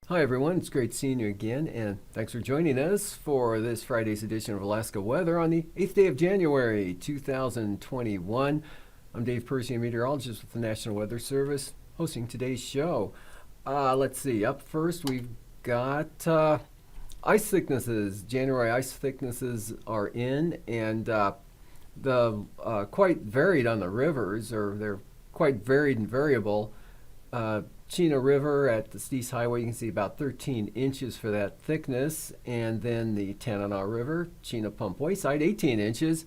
Hi everyone, it's great seeing you again, and thanks for joining us for this Friday's edition of Alaska Weather on the 8th day of January 2021. I'm Dave Percy, a meteorologist with the National Weather Service, hosting today's show. Let's see, up first we've got ice thicknesses. January ice thicknesses are in, and the quite varied on the rivers, or they're quite varied and variable. Chena River at the Steese Highway, you can see about 13 inches for that thickness. And then the Tanana River, Chena Pump Wayside, 18 inches.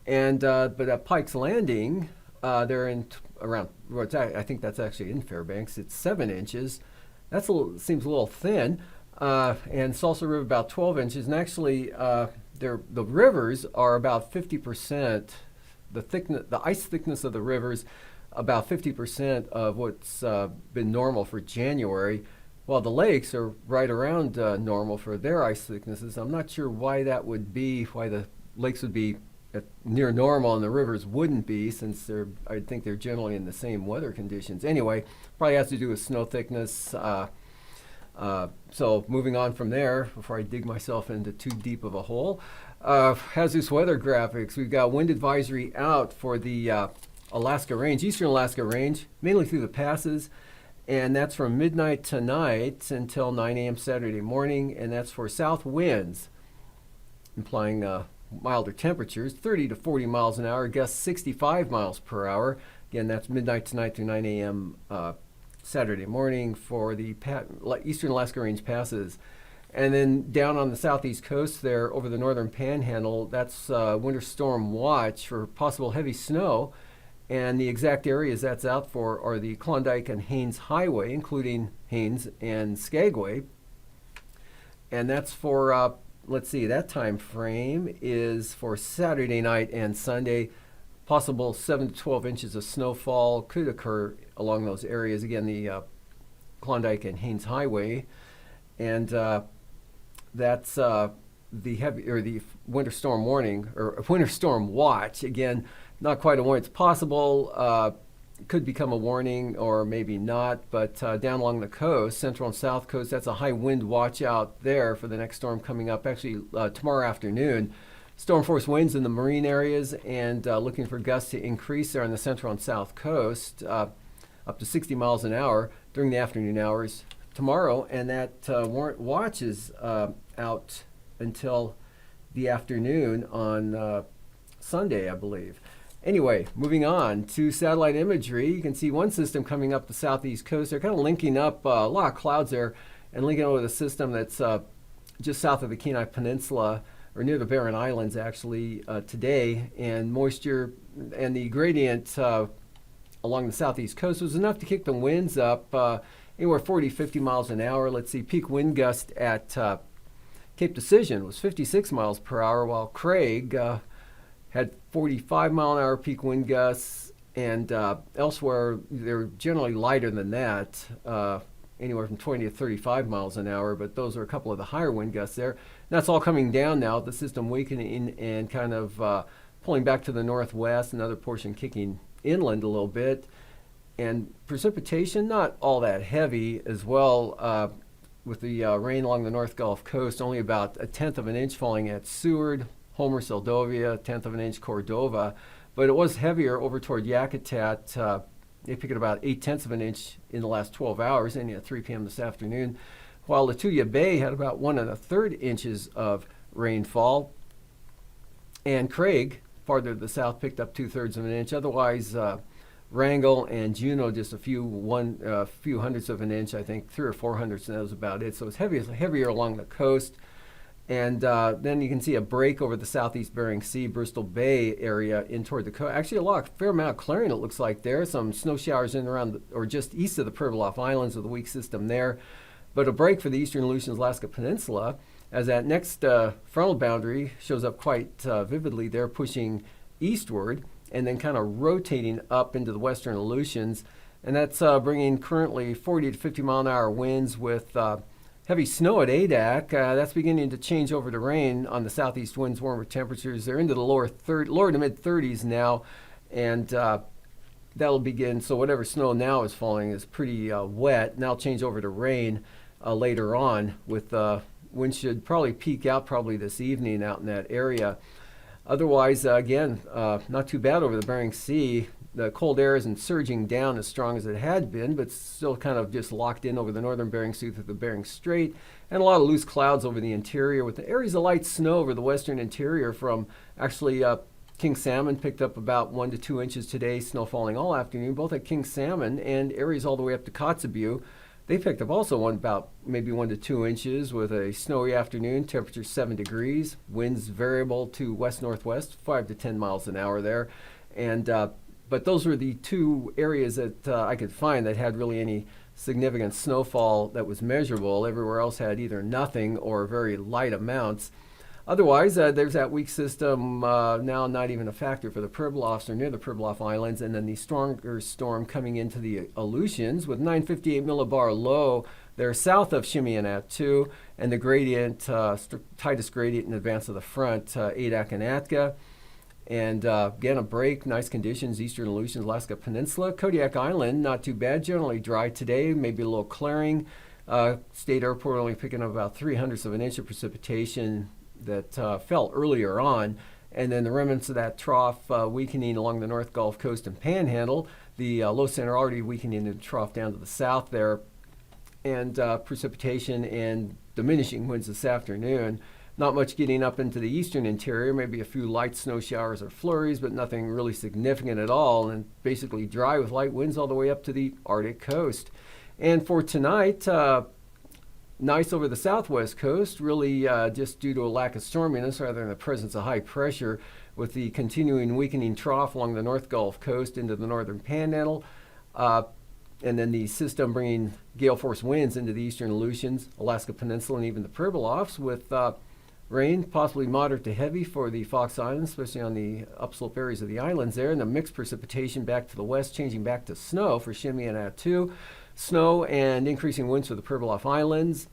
And but at Pike's Landing, they're in around, I think that's actually in Fairbanks, it's 7 inches. That seems a little thin. And Salsa River about 12 inches. And actually, the rivers are about 50%, the ice thickness of the rivers, about 50% of what's been normal for January, while the lakes are right around normal for their ice thicknesses. I'm not sure why that would be, why the lakes would be near normal and the rivers wouldn't be, since I think they're generally in the same weather conditions. Anyway, probably has to do with snow thickness. So moving on from there, before I dig myself into too deep of a hole, hazardous weather graphics. We've got wind advisory out for the Alaska Range, eastern Alaska Range, mainly through the passes, and that's from midnight tonight until 9 a.m. Saturday morning, and that's for south winds, implying milder temperatures, 30 to 40 miles an hour, gusts 65 miles per hour. Again, that's midnight tonight through 9 a.m. Saturday morning for the eastern Alaska Range passes. And then down on the southeast coast there, over the northern panhandle, that's winter storm watch for possible heavy snow. And the exact areas that's out for are the Klondike and Haines Highway, including Haines and Skagway. And that's for, let's see, that time frame is for Saturday night and Sunday. Possible 7 to 12 inches of snowfall could occur along those areas. Again, the Klondike and Haines Highway. And that's the winter storm warning, or winter storm watch. Again, not quite a warning. It's possible it could become a warning or maybe not, but down along the coast, central and south coast, that's a high wind watch out there for the next storm coming up, actually tomorrow afternoon. Storm force winds in the marine areas, and looking for gusts to increase there on the central and south coast, up to 60 miles an hour during the afternoon hours tomorrow, and that warrant watch is out until the afternoon on Sunday, I believe. Anyway, moving on to satellite imagery, you can see one system coming up the southeast coast. They're kind of linking up a lot of clouds there and linking over the system that's just south of the Kenai Peninsula, or near the Barren Islands actually, today. And moisture and the gradient along the southeast coast was enough to kick the winds up anywhere 40, 50 miles an hour. Let's see, peak wind gust at Cape Decision was 56 miles per hour, while Craig had 45 mile an hour peak wind gusts, and elsewhere they're generally lighter than that, anywhere from 20 to 35 miles an hour, but those are a couple of the higher wind gusts there. And that's all coming down now, the system weakening and kind of pulling back to the northwest, another portion kicking inland a little bit. And precipitation, not all that heavy as well, with the rain along the North Gulf Coast, only about 1/10 of an inch falling at Seward, Homer, Seldovia, 1/10 of an inch Cordova, but it was heavier over toward Yakutat. They picked about 8/10 of an inch in the last 12 hours, ending at 3 p.m. this afternoon, while Lituya Bay had about 1 1/3 inches of rainfall, and Craig, farther to the south, picked up 2/3 of an inch. Otherwise, Wrangell and Juneau just a few hundredths of an inch, I think 3 or 4 hundredths, and that was about it. So it's heavier along the coast. And then you can see a break over the southeast Bering Sea, Bristol Bay area in toward the coast. Actually, fair amount of clearing, it looks like there. Some snow showers in around or just east of the Pribilof Islands with a weak system there. but a break for the eastern Aleutians Alaska Peninsula, as that next frontal boundary shows up quite vividly there, pushing eastward and then kind of rotating up into the western Aleutians. And that's bringing currently 40 to 50 mile an hour winds with heavy snow at AKwx. That's beginning to change over to rain on the southeast winds, warmer temperatures. They're into the lower to mid 30s now, and that'll begin. So whatever snow now is falling is pretty wet. Now change over to rain later on, with winds should probably peak out probably this evening out in that area. Otherwise, again, not too bad over the Bering Sea. The cold air isn't surging down as strong as it had been, but still kind of just locked in over the northern Bering Sea through the Bering Strait, and a lot of loose clouds over the interior, with the areas of light snow over the western interior. From actually King Salmon picked up about 1 to 2 inches today, snow falling all afternoon, both at King Salmon and areas all the way up to Kotzebue. They picked up also about maybe 1 to 2 inches with a snowy afternoon, temperature 7 degrees, winds variable to west-northwest, 5 to 10 miles an hour there. And but those were the two areas that I could find that had really any significant snowfall that was measurable. Everywhere else had either nothing or very light amounts. Otherwise, there's that weak system now not even a factor for the Pribilofs or near the Pribilof Islands, and then the stronger storm coming into the Aleutians with 958 millibar low. They're south of Shimianat-2, and the gradient, tightest gradient in advance of the front, AKwx and ATKA. And again, a break, nice conditions, eastern Aleutians, Alaska Peninsula. Kodiak Island, not too bad, generally dry today, maybe a little clearing. State Airport only picking up about 0.03 of an inch of precipitation that fell earlier on. And then the remnants of that trough weakening along the North Gulf Coast and Panhandle. The low center already weakening the trough down to the south there. And precipitation and diminishing winds this afternoon. Not much getting up into the eastern interior, maybe a few light snow showers or flurries, but nothing really significant at all, and basically dry with light winds all the way up to the Arctic coast. And for tonight, nice over the southwest coast, really just due to a lack of storminess rather than the presence of high pressure, with the continuing weakening trough along the North Gulf Coast into the northern Panhandle, and then the system bringing gale force winds into the eastern Aleutians, Alaska Peninsula, and even the Pribilofs, with rain, possibly moderate to heavy for the Fox Islands, especially on the upslope areas of the islands there, and the mixed precipitation back to the west, changing back to snow for Shimianat-2. Snow and increasing winds for the Pribilof Islands.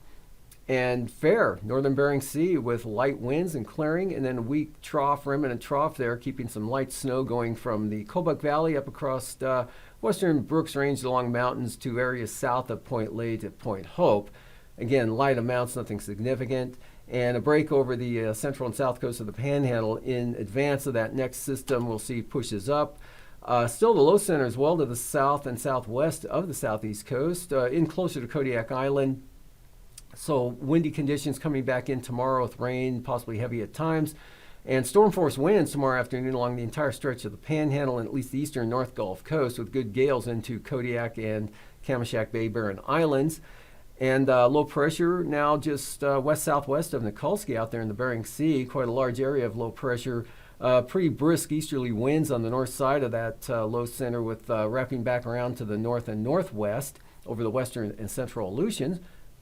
And fair, northern Bering Sea with light winds and clearing, and then a weak trough, remnant trough there, keeping some light snow going from the Kobuk Valley up across western Brooks Range along mountains to areas south of Point Lay to Point Hope. Again, light amounts, nothing significant. And a break over the central and south coast of the Panhandle in advance of that next system we'll see pushes up. Still the low center as well to the south and southwest of the southeast coast, in closer to Kodiak Island. So windy conditions coming back in tomorrow with rain, possibly heavy at times. And storm force winds tomorrow afternoon along the entire stretch of the Panhandle and at least the eastern North Gulf Coast, with good gales into Kodiak and Kamishak Bay Barren Islands. And low pressure now just west-southwest of Nikolsky out there in the Bering Sea, quite a large area of low pressure. Pretty brisk easterly winds on the north side of that low center, with wrapping back around to the north and northwest over the western and central Aleutians.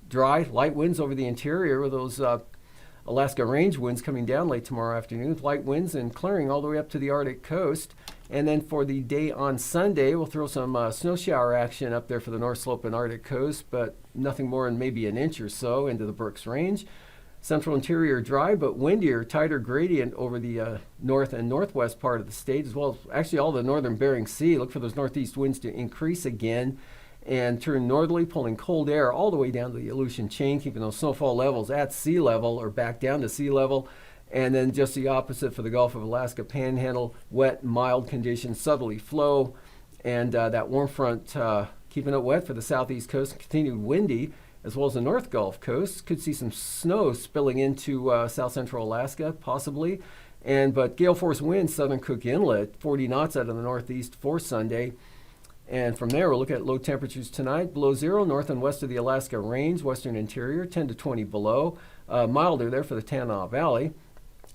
Dry, light winds over the interior with those Alaska range winds coming down late tomorrow afternoon, with light winds and clearing all the way up to the Arctic coast. And then for the day on Sunday, we'll throw some snow shower action up there for the North Slope and Arctic coast, but nothing more than maybe an inch or so into the Brooks Range. Central interior dry, but windier, tighter gradient over the north and northwest part of the state, as well as actually all the northern Bering Sea. Look for those northeast winds to increase again and turn northerly, pulling cold air all the way down to the Aleutian chain, keeping those snowfall levels at sea level or back down to sea level. And then just the opposite for the Gulf of Alaska Panhandle, wet, mild conditions, southerly flow, and that warm front keeping it wet for the southeast coast, continued windy, as well as the North Gulf Coast. Could see some snow spilling into south central Alaska, possibly. But gale force winds, southern Cook Inlet, 40 knots out of the northeast for Sunday. And from there, we'll look at low temperatures tonight. Below zero, north and west of the Alaska Range, western interior, 10 to 20 below. Milder there for the Tanana Valley.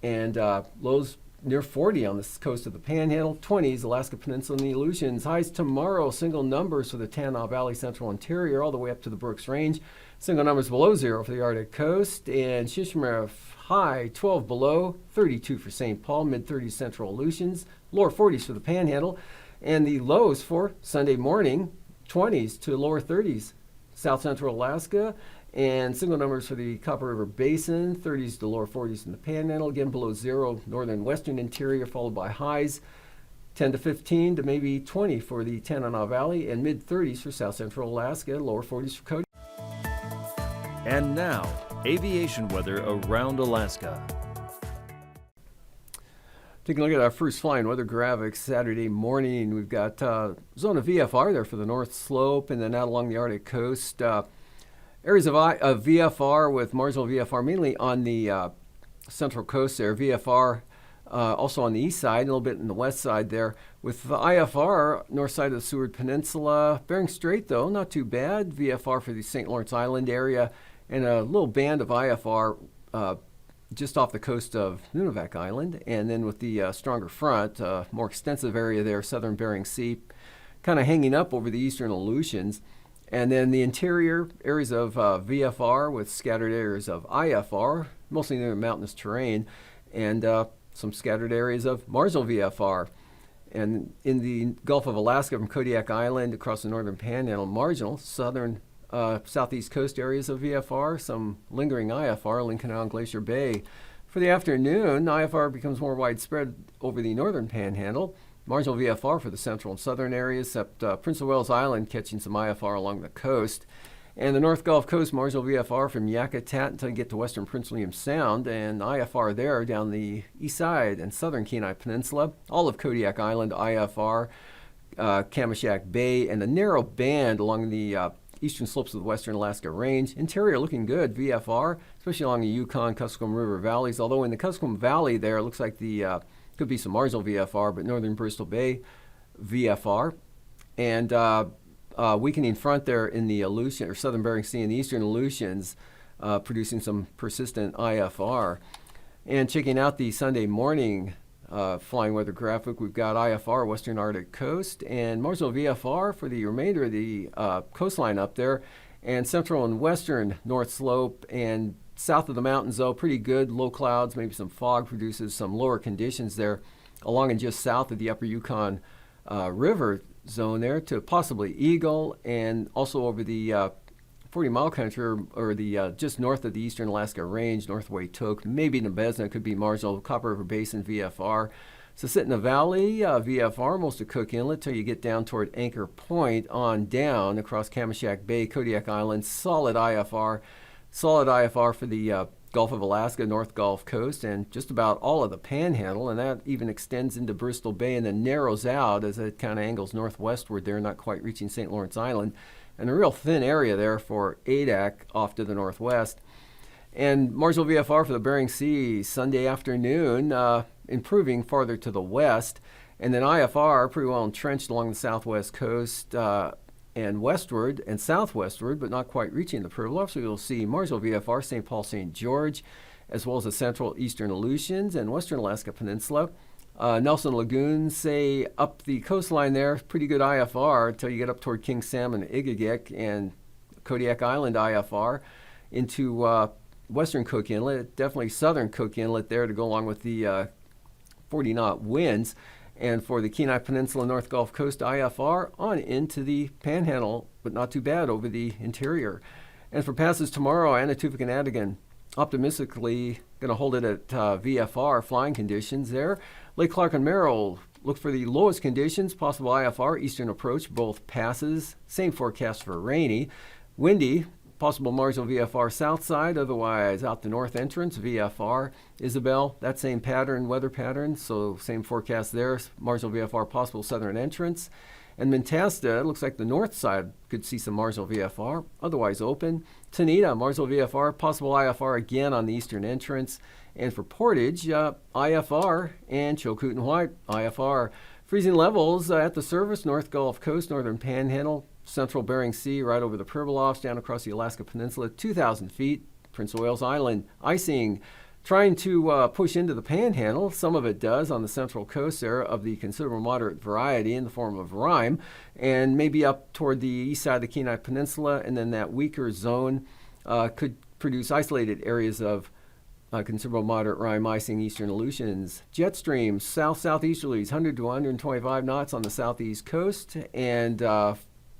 And lows near 40 on the coast of the Panhandle, 20s, Alaska Peninsula and the Aleutians. Highs tomorrow, single numbers for the Tanana Valley, central interior, all the way up to the Brooks Range. Single numbers below 0 for the Arctic coast, and Shishmaref high 12 below, 32 for St. Paul, mid-30s central Aleutians, lower 40s for the Panhandle, and the lows for Sunday morning, 20s to lower 30s, south central Alaska, and single numbers for the Copper River Basin, 30s to lower 40s in the Panhandle, again below 0, northern western interior, followed by highs 10 to 15 to maybe 20 for the Tanana Valley, and mid-30s for south central Alaska, lower 40s for Kodiak. And now, aviation weather around Alaska. Taking a look at our first flying weather graphics Saturday morning, we've got zone of VFR there for the North Slope, and then out along the Arctic coast. Areas of VFR with marginal VFR mainly on the central coast there. VFR also on the east side, a little bit in the west side there. With the IFR, north side of the Seward Peninsula. Bering Strait, though, not too bad. VFR for the St. Lawrence Island area, and a little band of IFR just off the coast of Nunivak Island. And then with the stronger front, more extensive area there, southern Bering Sea, kind of hanging up over the eastern Aleutians. And then the interior areas of VFR with scattered areas of IFR, mostly near mountainous terrain, and some scattered areas of marginal VFR. And in the Gulf of Alaska from Kodiak Island across the northern Panhandle, marginal, southern, southeast coast areas of VFR, some lingering IFR, Lincoln Island, Glacier Bay. For the afternoon, IFR becomes more widespread over the northern Panhandle. Marginal VFR for the central and southern areas, except Prince of Wales Island catching some IFR along the coast. And the North Gulf Coast, marginal VFR from Yakutat until you get to western Prince William Sound, and IFR there down the east side and southern Kenai Peninsula. All of Kodiak Island, IFR, Kamishak Bay, and a narrow band along the eastern slopes of the western Alaska Range. Interior looking good, VFR, especially along the Yukon, Kuskokwim River valleys, although in the Kuskokwim Valley there, it looks like the could be some marginal VFR, but northern Bristol Bay VFR. And weakening front there in the Aleutian, or southern Bering Sea and the eastern Aleutians, producing some persistent IFR. And checking out the Sunday morning flying weather graphic, we've got IFR, western Arctic coast, and marginal VFR for the remainder of the coastline up there, and central and western North Slope, and south of the mountains, though, pretty good. Low clouds, maybe some fog produces some lower conditions there along and just south of the upper Yukon River zone there to possibly Eagle, and also over the 40-mile country, or the just north of the eastern Alaska Range, North Waitok, maybe Nebezna could be marginal, Copper River Basin VFR. So sit in the valley, VFR, most of Cook Inlet till you get down toward Anchor Point on down across Kamishak Bay, Kodiak Island, solid IFR for the Gulf of Alaska, North Gulf Coast, and just about all of the Panhandle, and that even extends into Bristol Bay and then narrows out as it kind of angles northwestward there, not quite reaching St. Lawrence Island, and a real thin area there for Adak off to the northwest. And marginal VFR for the Bering Sea Sunday afternoon, improving farther to the west, and then IFR pretty well entrenched along the southwest coast, and westward and southwestward, but not quite reaching the Pribilof. So you'll see marginal VFR, St. Paul, St. George, as well as the central eastern Aleutians and western Alaska Peninsula. Nelson Lagoon, say up the coastline there, pretty good IFR until you get up toward King Salmon, Igigik, and Kodiak Island IFR into western Cook Inlet, definitely southern Cook Inlet there to go along with the 40-knot winds. And for the Kenai Peninsula, North Gulf Coast IFR on into the Panhandle, but not too bad over the interior. And for passes tomorrow, Anatufik and Adigan, optimistically going to hold it at VFR flying conditions there. Lake Clark and Merrill, look for the lowest conditions, possible IFR, eastern approach, both passes. Same forecast for rainy. Windy, possible marginal VFR south side, otherwise out the north entrance, VFR. Isabel, that same pattern, weather pattern, so same forecast there, marginal VFR, possible southern entrance. And Mentasta, it looks like the north side could see some marginal VFR, otherwise open. Tanita, marginal VFR, possible IFR again on the eastern entrance. And for Portage, IFR, and Chilcoot and White, IFR. Freezing levels at the surface, North Gulf Coast, northern Panhandle, central Bering Sea, right over the Pribilofs, down across the Alaska Peninsula, 2,000 feet, Prince of Wales Island, icing, trying to push into the Panhandle. Some of it does on the central coast there of the considerable moderate variety in the form of rime, and maybe up toward the east side of the Kenai Peninsula, and then that weaker zone could produce isolated areas of considerable moderate rime icing eastern Aleutians. Jet streams, south-southeasterlies, 100 to 125 knots on the southeast coast, and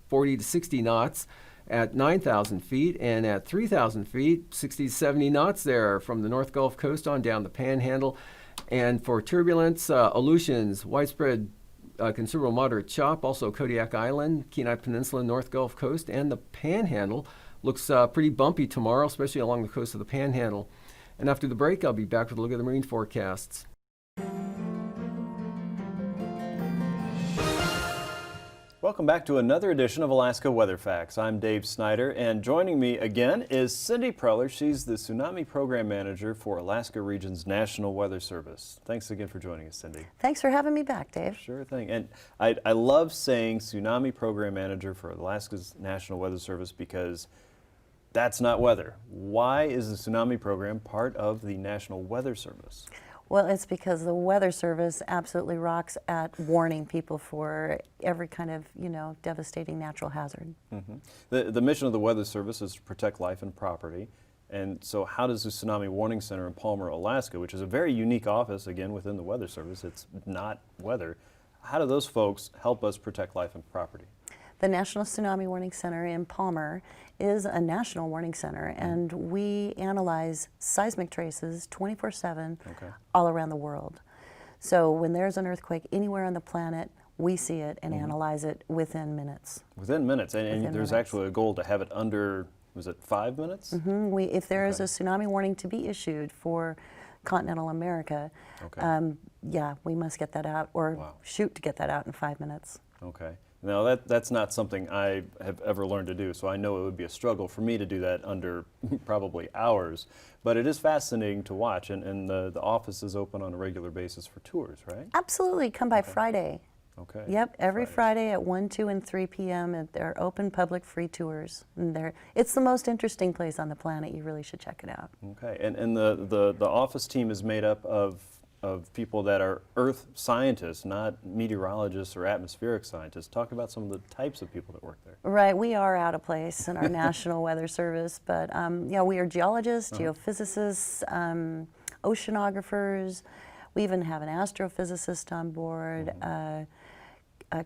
40 to 60 knots at 9,000 feet, and at 3,000 feet, 60 to 70 knots there from the North Gulf Coast on down the Panhandle. And for turbulence, Aleutians, widespread considerable moderate chop, also Kodiak Island, Kenai Peninsula, North Gulf Coast, and the Panhandle. Looks pretty bumpy tomorrow, especially along the coast of the Panhandle. And after the break, I'll be back with a look at the marine forecasts. Welcome back to another edition of Alaska Weather Facts. I'm Dave Snyder, and joining me again is Cindy Preller. She's the Tsunami Program Manager for Alaska Region's National Weather Service. Thanks again for joining us, Cindy. Thanks for having me back, Dave. Sure thing. And I love saying Tsunami Program Manager for Alaska's National Weather Service because that's not weather. Why is the Tsunami Program part of the National Weather Service? Well, it's because the Weather Service absolutely rocks at warning people for every kind of, devastating natural hazard. The mission of the Weather Service is to protect life and property. And so how does the Tsunami Warning Center in Palmer, Alaska, which is a very unique office, again, within the Weather Service, it's not weather, how do those folks help us protect life and property? The National Tsunami Warning Center in Palmer is a national warning center, and we analyze seismic traces 24/7 all around the world. So when there's an earthquake anywhere on the planet, we see it and analyze it within minutes. Within minutes, and Within there's minutes. actually a goal to have it under, was it 5 minutes? If there is a tsunami warning to be issued for continental America, we must get that out, or shoot to get that out in 5 minutes. Okay. Now that's not something I have ever learned to do, so I know it would be a struggle for me to do that under probably hours, but it is fascinating to watch, and the office is open on a regular basis for tours, right? Absolutely, come by Friday. Okay. Yep, every Friday at 1, 2, and 3 p.m. and they're open public free tours. And it's the most interesting place on the planet. You really should check it out. Okay, and the office team is made up of people that are earth scientists, not meteorologists or atmospheric scientists. Talk about some of the types of people that work there. Right, we are out of place in our National Weather Service, but we are geologists, geophysicists, oceanographers. We even have an astrophysicist on board,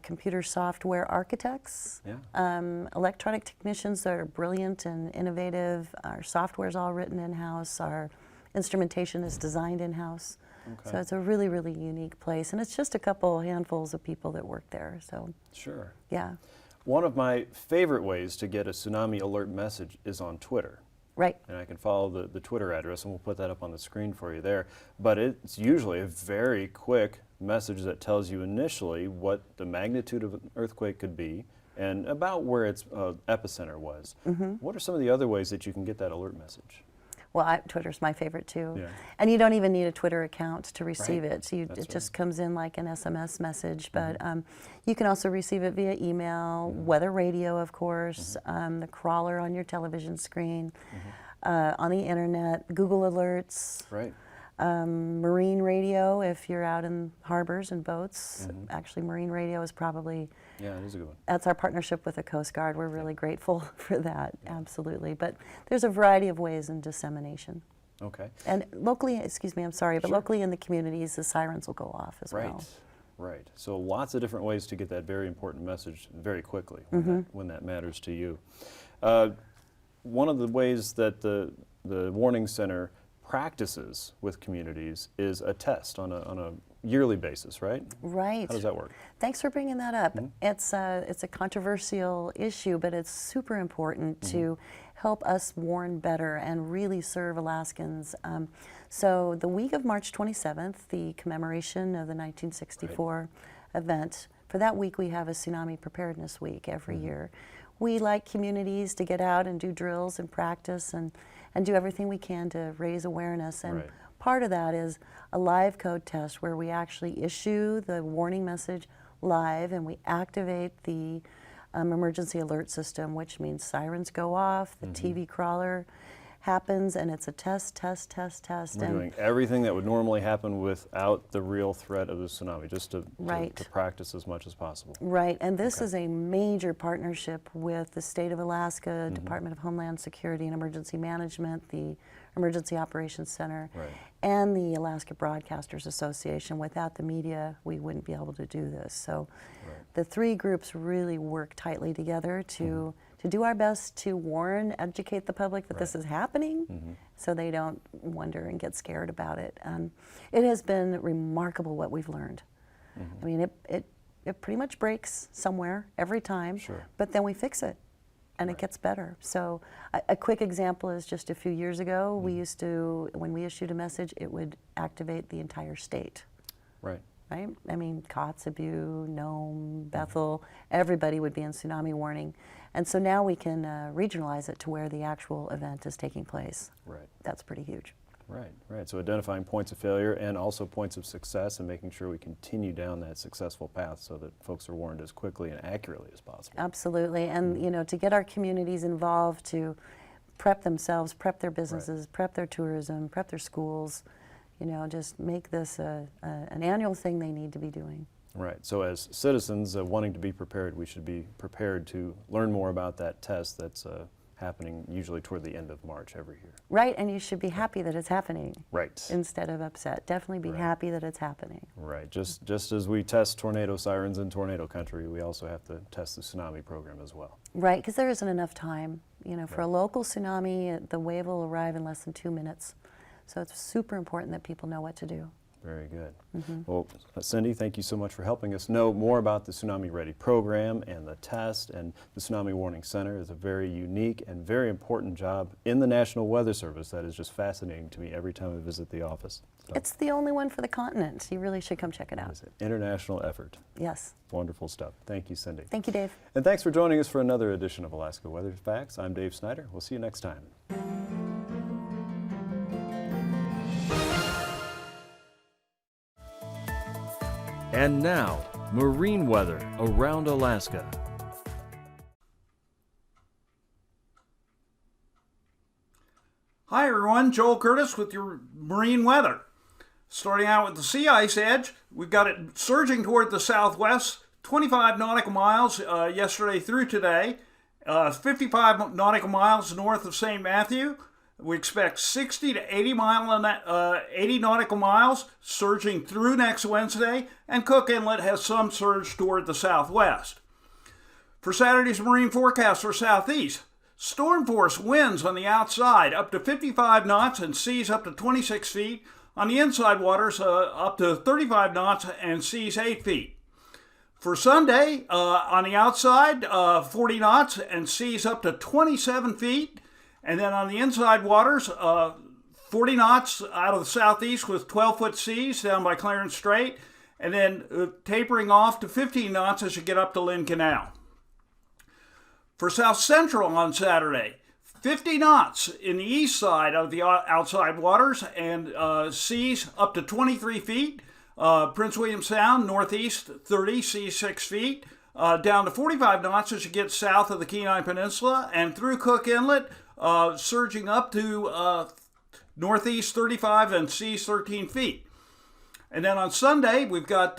computer software architects, electronic technicians that are brilliant and innovative. Our software is all written in-house. Our instrumentation is designed in-house. So it's a really, really unique place, and it's just a couple handfuls of people that work there. So sure. Yeah. One of my favorite ways to get a tsunami alert message is on Twitter. Right. And I can follow the Twitter address, and we'll put that up on the screen for you there. But it's usually a very quick message that tells you initially what the magnitude of an earthquake could be and about where its epicenter was. What are some of the other ways that you can get that alert message? Well, Twitter's my favorite too. Yeah. And you don't even need a Twitter account to receive it. So That's it just comes in like an SMS message. But you can also receive it via email, weather radio, of course, the crawler on your television screen, on the internet, Google Alerts. Right. Marine radio if you're out in harbors and boats. Actually, marine radio is probably, yeah, it is a good one. That's our partnership with the Coast Guard. We're really grateful for that, absolutely. But there's a variety of ways in dissemination. Okay. And locally, excuse me, I'm sorry, but locally in the communities, the sirens will go off as well. Right. So lots of different ways to get that very important message very quickly when that matters to you. One of the ways that the Warning Center practices with communities is a test on a yearly basis, right? Right. How does that work? Thanks for bringing that up. It's a controversial issue, but it's super important to help us warn better and really serve Alaskans. So the week of March 27th, the commemoration of the 1964 event, for that week we have a Tsunami Preparedness Week every year. We like communities to get out and do drills and practice and do everything we can to raise awareness. And part of that is a live code test where we actually issue the warning message live and we activate the emergency alert system, which means sirens go off, the TV crawler happens, and it's a test, test, test, test. We're and doing everything that would normally happen without the real threat of the tsunami, just to practice as much as possible. Right, and this is a major partnership with the State of Alaska, Department of Homeland Security and Emergency Management, the Emergency Operations Center, and the Alaska Broadcasters Association. Without the media, we wouldn't be able to do this. So the three groups really work tightly together to do our best to warn, educate the public that this is happening, so they don't wonder and get scared about it. It has been remarkable what we've learned. I mean, it pretty much breaks somewhere every time, but then we fix it, and it gets better. So a quick example is just a few years ago, we used to, when we issued a message, it would activate the entire state. Right? I mean, Kotzebue, Nome, Bethel, everybody would be in tsunami warning. And so now we can regionalize it to where the actual event is taking place. That's pretty huge. Right. So identifying points of failure and also points of success, and making sure we continue down that successful path so that folks are warned as quickly and accurately as possible. Absolutely. And you know, to get our communities involved, to prep themselves, prep their businesses, prep their tourism, prep their schools, you know, just make this an annual thing they need to be doing. Right. So as citizens wanting to be prepared, we should be prepared to learn more about that test that's happening usually toward the end of March every year. Right, and you should be happy that it's happening. Right. Instead of upset. Definitely be happy that it's happening. Right. Just as we test tornado sirens in tornado country, we also have to test the tsunami program as well. Right, because there isn't enough time. You know, for a local tsunami, the wave will arrive in less than 2 minutes. So it's super important that people know what to do. Very good. Well, Cindy, thank you so much for helping us know more about the Tsunami Ready program and the test. And the Tsunami Warning Center is a very unique and very important job in the National Weather Service that is just fascinating to me every time I visit the office. So, it's the only one for the continent. You really should come check it out. It's an international effort. Yes. Wonderful stuff. Thank you, Cindy. Thank you, Dave. And thanks for joining us for another edition of Alaska Weather Facts. I'm Dave Snyder. We'll see you next time. And now, marine weather around Alaska. Hi everyone, Joel Curtis with your marine weather. Starting out with the sea ice edge, we've got it surging toward the southwest, 25 nautical miles yesterday through today, 55 nautical miles north of St. Matthew. We expect 60 to 80 nautical miles surging through next Wednesday, and Cook Inlet has some surge toward the southwest. For Saturday's marine forecast for southeast, storm force winds on the outside up to 55 knots and seas up to 26 feet. On the inside waters, up to 35 knots and seas 8 feet. For Sunday, on the outside, 40 knots and seas up to 27 feet. And then on the inside waters, 40 knots out of the southeast with 12-foot seas down by Clarence Strait, and then tapering off to 15 knots as you get up to Lynn Canal. For South Central on Saturday, 50 knots in the east side of the outside waters and seas up to 23 feet. Prince William Sound, northeast 30, seas 6 feet. Down to 45 knots as you get south of the Kenai Peninsula, and through Cook Inlet, surging up to northeast 35 and seas 13 feet. And then on Sunday, we've got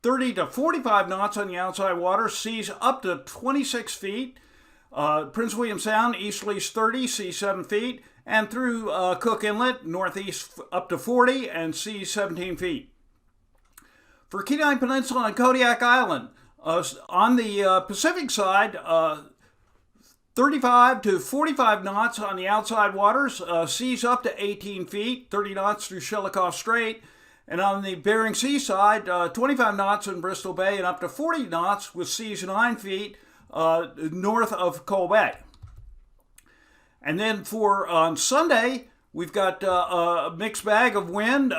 30 to 45 knots on the outside water, seas up to 26 feet. Prince William Sound, easterlies 30, seas 7 feet. And through Cook Inlet, northeast up to 40 and seas 17 feet. For Kenai Peninsula and Kodiak Island, on the Pacific side, 35 to 45 knots on the outside waters, seas up to 18 feet, 30 knots through Shelikof Strait. And on the Bering Sea side, 25 knots in Bristol Bay and up to 40 knots with seas 9 feet north of Cole Bay. And then for on Sunday, we've got a mixed bag of wind,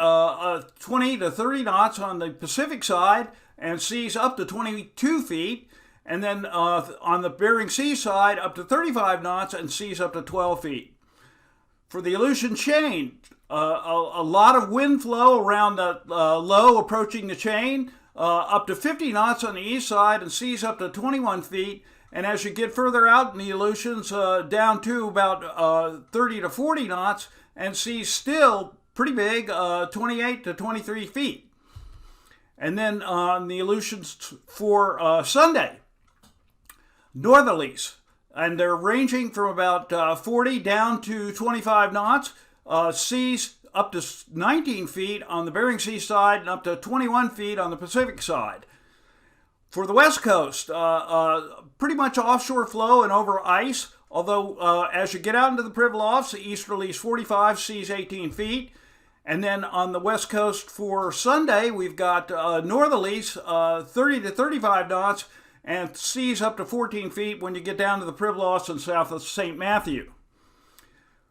20 to 30 knots on the Pacific side and seas up to 22 feet. And then on the Bering Sea side, up to 35 knots and seas up to 12 feet. For the Aleutian Chain, a lot of wind flow around the low approaching the chain, up to 50 knots on the east side and seas up to 21 feet. And as you get further out in the Aleutians, down to about 30 to 40 knots, and seas still pretty big, 28 to 23 feet. And then on the Aleutians for Sunday, northerlies, and they're ranging from about 40 down to 25 knots, seas up to 19 feet on the Bering Sea side and up to 21 feet on the Pacific side. For the West Coast, pretty much offshore flow and over ice, although as you get out into the Pribilofs, the easterlies 45, seas 18 feet. And then on the West Coast for Sunday, we've got northerlies 30 to 35 knots and seas up to 14 feet when you get down to the Pribilofs and south of St. Matthew.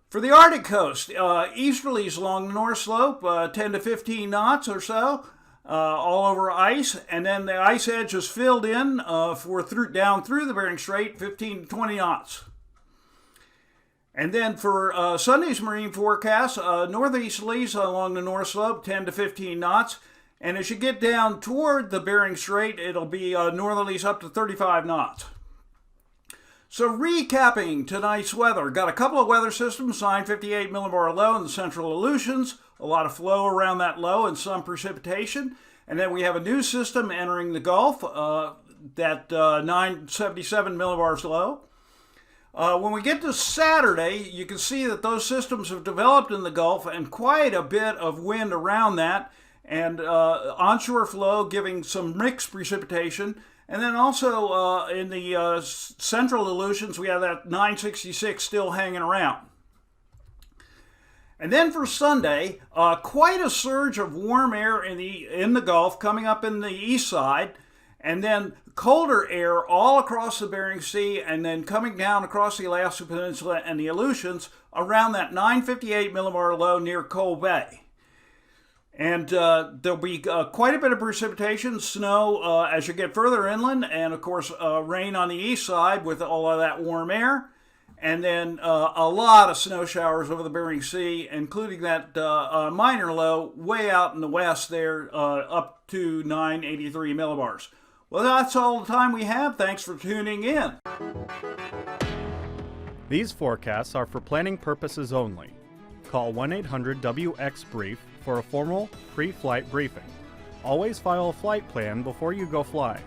For the Arctic coast, easterlies along the North Slope, 10 to 15 knots or so, all over ice, and then the ice edge is filled in down through the Bering Strait, 15 to 20 knots. And then for Sunday's marine forecast, northeasterlies along the North Slope, 10 to 15 knots, and as you get down toward the Bering Strait, it'll be northerlies up to 35 knots. So recapping tonight's weather, got a couple of weather systems, 958 millibar low in the central Aleutians, a lot of flow around that low and some precipitation. And then we have a new system entering the Gulf, that 977 millibars low. When we get to Saturday, you can see that those systems have developed in the Gulf and quite a bit of wind around that, and onshore flow giving some mixed precipitation. And then also in the central Aleutians, we have that 966 still hanging around. And then for Sunday, quite a surge of warm air in the Gulf coming up in the east side, and then colder air all across the Bering Sea, and then coming down across the Alaska Peninsula and the Aleutians around that 958 millibar low near Coal Bay. And there'll be quite a bit of precipitation, snow as you get further inland, and of course rain on the east side with all of that warm air. And then a lot of snow showers over the Bering Sea, including that minor low way out in the west there, up to 983 millibars. Well, that's all the time we have. Thanks for tuning in. These forecasts are for planning purposes only. Call 1-800-WX-BRIEF for a formal pre-flight briefing. Always file a flight plan before you go flying.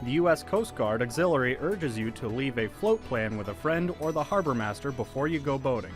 The U.S. Coast Guard Auxiliary urges you to leave a float plan with a friend or the harbor master before you go boating.